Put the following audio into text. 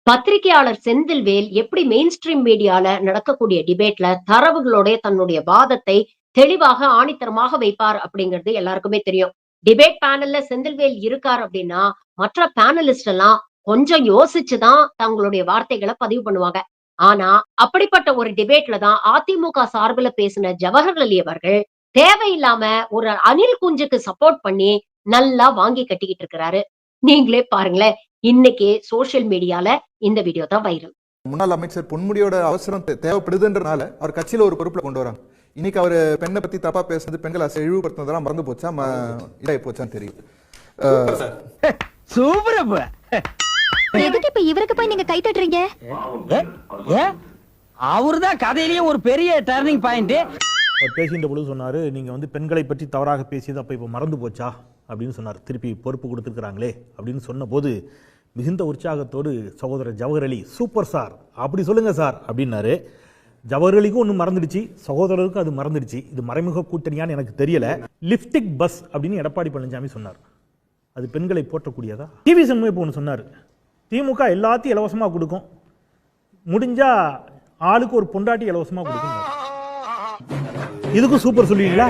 பத்திரிகையாளர் செந்தில்வேல் எப்படி main stream மீடியால நடக்கக்கூடிய டிபேட்ல தரவுகளோட தன்னுடைய வாதத்தை தெளிவாக ஆணித்தரமாக வைப்பார் அப்படிங்கிறது எல்லாருக்குமே தெரியும். டிபேட் பேனல்ல செந்தில்வேல் இருக்கார் அப்படின்னா, மற்ற பேனலிஸ்ட் எல்லாம் கொஞ்சம் யோசிச்சு தான் தங்களுடைய வார்த்தைகளை பதிவு பண்ணுவாங்க. ஆனா, அப்படிப்பட்ட ஒரு டிபேட்ல தான் அதிமுக சார்புல பேசின ஜவஹர்லால் அவர்கள் தேவையில்லாம ஒரு அனில் குஞ்சுக்கு சப்போர்ட் பண்ணி நல்லா வாங்கி கட்டிக்கிட்டு இருக்கிறாரு. நீங்களே பாருங்களேன். இன்னைக்கு சோசியல் மீடியால இந்த வீடியோ தான் வைரல். முன்னாள் அமைச்சர் பொன்முடியோட அவசரம் தேவைப்படுதுன்றனால அவர் கட்சியில ஒரு பொறுப்புல கொண்டு வராங்க. இன்னைக்கு அவரு பெண்ணை பத்தி தப்பா பேசுறது, பெண்களை இழிவுபடுத்துனதெல்லாம் மறந்து போச்சா, இதாகி போச்சான்னு தெரியும். சூப்பர். எதுக்கு இப்ப இவருக்கு போய் நீங்க கை தட்டுறீங்க? அவர்தான் கதையிலேயே ஒரு பெரிய டர்னிங் பாயிண்ட். அவர் பேசின்ற பொழுது சொன்னாரு, நீங்க வந்து பெண்களை பற்றி தவறாக பேசியது அப்ப இப்ப மறந்து போச்சா அப்படின்னு சொன்னார். திருப்பி பொறுப்பு கொடுத்துருக்காங்களே அப்படின்னு சொன்ன போது மிகுந்த உற்சாகத்தோடு சகோதரர் ஜவஹர் அலி, சூப்பர் சார், அப்படி சொல்லுங்க சார் அப்படின்னாரு. ஜவஹர் அலிக்கும் ஒன்று மறந்துடுச்சு, சகோதரருக்கும் அது மறந்துடுச்சு. இது மறைமுக கூட்டணியான்னு எனக்கு தெரியல. லிப்டிக் பஸ் அப்படின்னு எடப்பாடி பழனிசாமி சொன்னார். அது பெண்களை போற்றக்கூடியதா? டிவி சண்முகம் இப்போ ஒன்று சொன்னார், திமுக எல்லாத்தையும் இலவசமாக கொடுக்கும், முடிஞ்சா ஆளுக்கு ஒரு பொண்டாட்டி இலவசமாக கொடுக்கும். இதுக்கும் சூப்பர் சொல்லுவீங்களா?